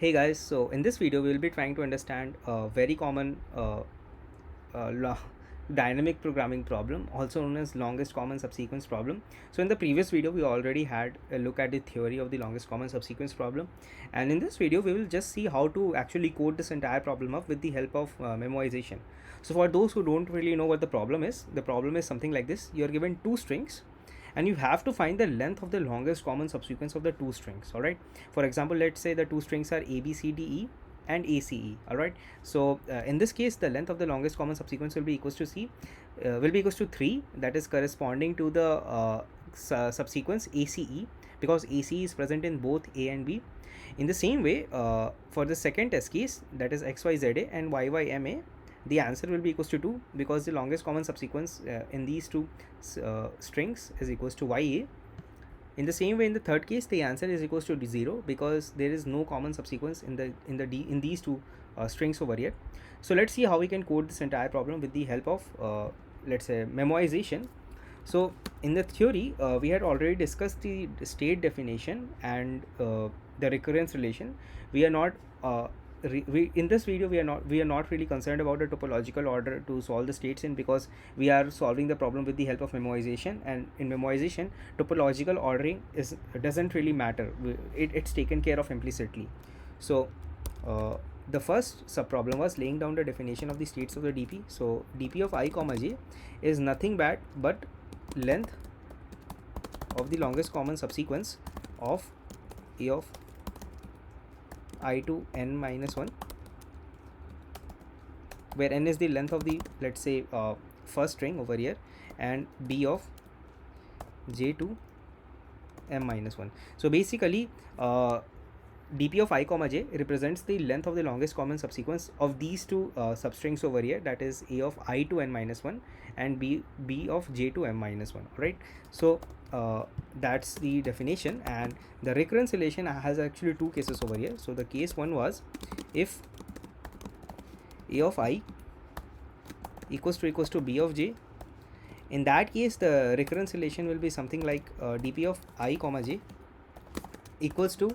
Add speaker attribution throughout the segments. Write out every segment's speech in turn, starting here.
Speaker 1: Hey guys, so in this video we will be trying to understand a very common lo- dynamic programming problem, also known as longest common subsequence problem. So in the previous video we already had a look at the theory of the longest common subsequence problem, and in this video we will just see how to actually code this entire problem up with the help of memoization. So for those who don't really know what the problem is something like this. You are given two strings and you have to find the length of the longest common subsequence of the two strings. All right, for example, let's say the two strings are abcde and ace. All right, so in this case the length of the longest common subsequence will be equals to 3, that is corresponding to the subsequence ace, because ace is present in both a and b. In the same way, for the second test case, that is xyza and yyma, the answer will be equals to 2, because the longest common subsequence in these two strings is equals to ya. In the same way, in the third case, the answer is equals to 0, because there is no common subsequence in these two strings over here. So let's see how we can code this entire problem with the help of let's say memoization. So in the theory, we had already discussed the state definition and the recurrence relation. We are not in this video we are not really concerned about the topological order to solve the states in, because we are solving the problem with the help of memoization, and in memoization topological ordering doesn't really matter. It's taken care of implicitly. So uh, the first sub problem was laying down the definition of the states of the dp. So dp of I comma j is nothing but length of the longest common subsequence of a of I to n minus 1, where n is the length of the, let's say, first string over here, and b of j to m minus 1. So basically dp of I comma j represents the length of the longest common subsequence of these two substrings over here, that is a of I to n minus 1 and b of j to m minus 1. Right, so that's the definition, and the recurrence relation has actually two cases over here. So the case one was if a of I equals to b of j. In that case the recurrence relation will be something like dp of I comma j equals to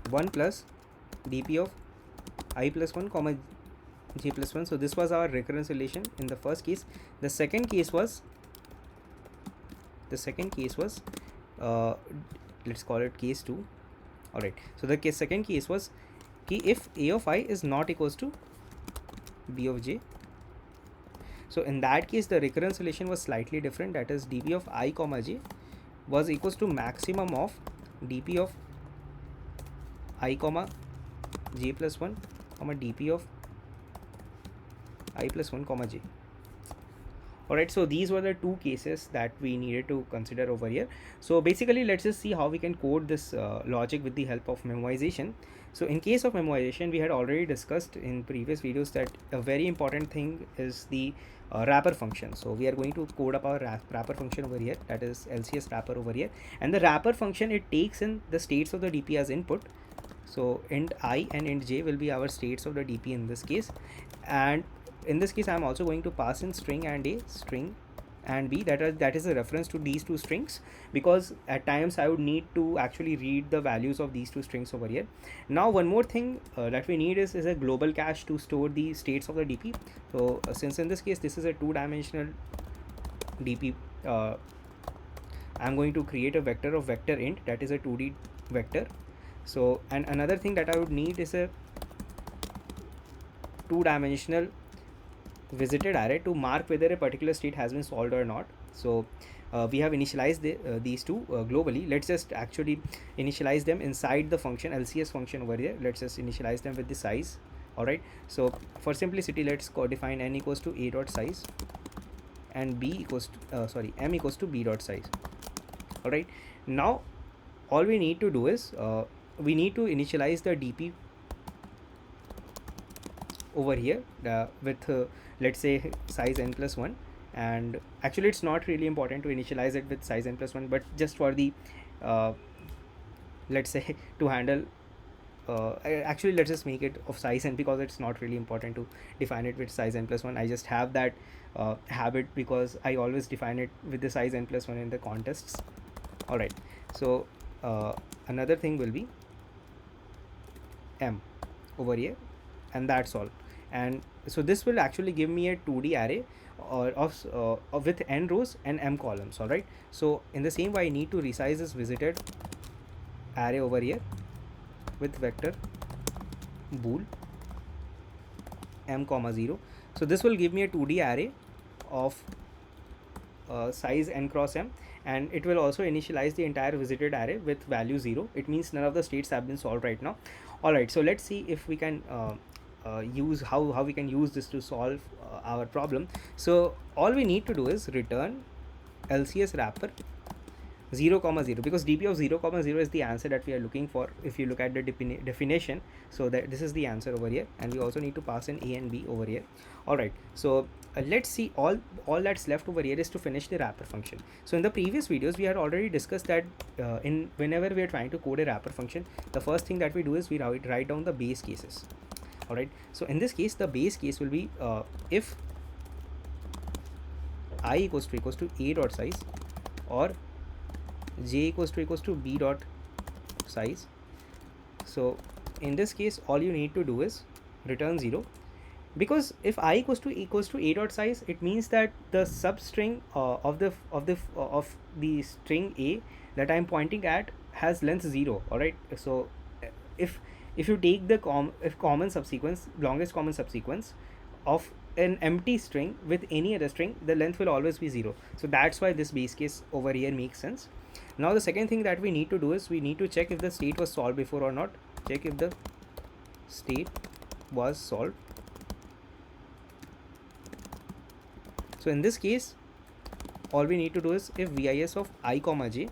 Speaker 1: 1 plus dp of I plus 1 comma j plus 1. So this was our recurrence relation in the first case. The second case was let's call it case 2. All right, so the second case was if a of I is not equals to b of j. So in that case the recurrence relation was slightly different, that is dp of I comma j was equals to maximum of dp of I comma j plus 1 comma dp of I plus 1 comma j. Alright, so these were the two cases that we needed to consider over here. So basically let's just see how we can code this logic with the help of memoization. So in case of memoization, we had already discussed in previous videos that a very important thing is the wrapper function. So we are going to code up our wrapper function over here, that is LCS wrapper over here, and the wrapper function, it takes in the states of the DP as input. So int I and int j will be our states of the DP in this case, and in this case I am also going to pass in string and a string and b, that is a reference to these two strings, because at times I would need to actually read the values of these two strings over here. Now one more thing that we need is a global cache to store the states of the DP. So since in this case this is a two-dimensional DP, I'm going to create a vector of vector int, that is a 2D vector. So, and another thing that I would need is a two-dimensional visited array to mark whether a particular state has been solved or not. So we have initialized these two globally. Let's just actually initialize them inside the function LCS function over here. Let's just initialize them with the size. All right, so for simplicity let's define n equals to a dot size and b equals to m equals to b dot size. All right, now all we need to do is we need to initialize the DP over here with let's say size n plus 1, and actually it's not really important to initialize it with size n plus 1, but just for the let's say to handle actually let's just make it of size n, because it's not really important to define it with size n plus 1. I just have that habit because I always define it with the size n plus 1 in the contests. All right, so another thing will be m over here, and that's all. And so this will actually give me a 2D array with n rows and m columns. All right, so in the same way I need to resize this visited array over here with vector bool m comma 0. So this will give me a 2D array of size n cross m, and it will also initialize the entire visited array with value 0. It means none of the states have been solved right now. All right, so let's see if we can use how we can use this to solve our problem. So all we need to do is return LCS wrapper 0 comma 0, because dp of 0 comma 0 is the answer that we are looking for if you look at the definition. So that this is the answer over here, and we also need to pass in a and b over here. All right, so let's see, all that's left over here is to finish the wrapper function. So in the previous videos we had already discussed that in whenever we are trying to code a wrapper function, the first thing that we do is we write down the base cases. All right, so in this case the base case will be if I equals to a dot size, or j equals to b dot size. So in this case all you need to do is return 0, because if I equals to a dot size, it means that the substring of the string a that I'm pointing at has length 0. All right, so if you take the longest common subsequence of an empty string with any other string, the length will always be 0. So that's why this base case over here makes sense. Now the second thing that we need to do is we need to check if the state was solved before or not. Check if the state was solved. So in this case all we need to do is if vis of I comma j,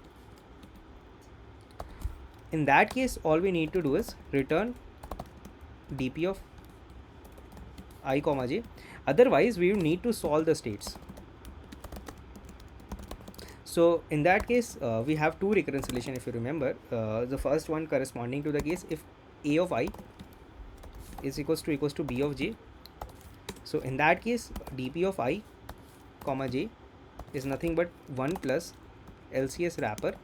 Speaker 1: in that case all we need to do is return dp of I comma j. Otherwise we will need to solve the states. So in that case we have two reconciliation, if you remember. The first one corresponding to the case if a of I is equals to b of j. So in that case dp of I comma j is nothing but 1 plus LCS wrapper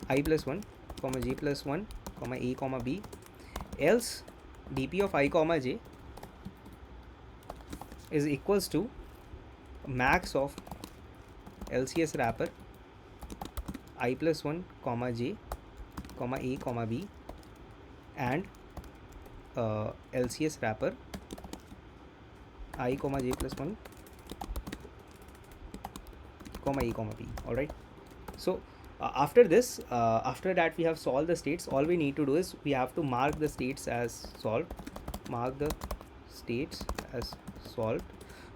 Speaker 1: I plus 1 comma j plus 1 comma a comma b, else dp of I comma j is equals to max of LCS wrapper I plus 1 comma j comma a comma b and LCS wrapper I comma j plus 1 comma a comma b. All right, so after this after that we have solved the states. All we need to do is we have to mark the states as solved.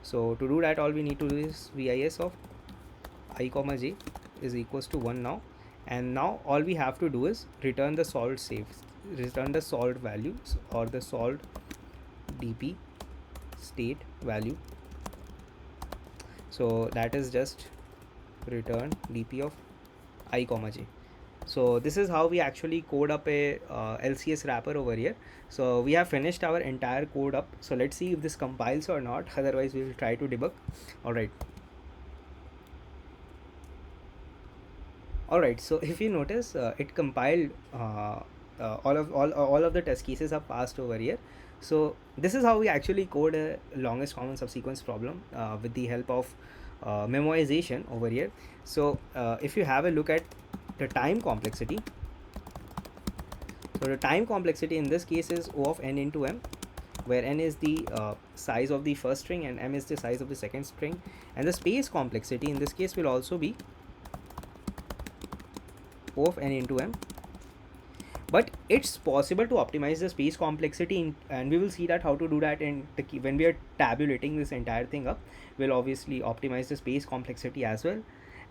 Speaker 1: So to do that all we need to do is vis of I comma j is equals to 1 now, and now all we have to do is return the solved values or the solved dp state value. So that is just return dp of I comma j. So this is how we actually code up a LCS wrapper over here. So we have finished our entire code up. So let's see if this compiles or not, otherwise we will try to debug. Alright, so if you notice it compiled, all of the test cases are passed over here. So this is how we actually code a longest common subsequence problem with the help of memoization over here. So if you have a look at the time complexity, so the time complexity in this case is O of n into m, where n is the size of the first string and m is the size of the second string, and the space complexity in this case will also be O of n into m. But it's possible to optimize the space complexity and we will see that how to do that in the key. When we are tabulating this entire thing up, we'll obviously optimize the space complexity as well.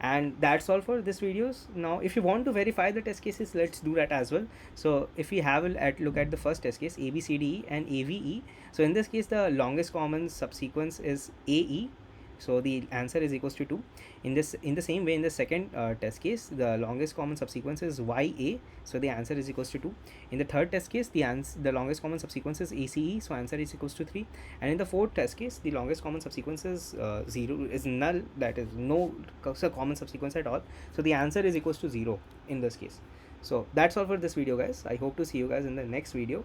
Speaker 1: And that's all for this videos. Now if you want to verify the test cases, let's do that as well. So if we have a look at the first test case, ABCDE and AVE. So in this case the longest common subsequence is AE, so the answer is equals to 2. In the same way, in the second test case, the longest common subsequence is YA, so the answer is equals to 2. In the third test case, the longest common subsequence is ACE, so answer is equals to 3. And in the fourth test case, the longest common subsequence is 0, is null, that is no common subsequence at all, so the answer is equals to 0 in this case. So that's all for this video, guys. I hope to see you guys in the next video.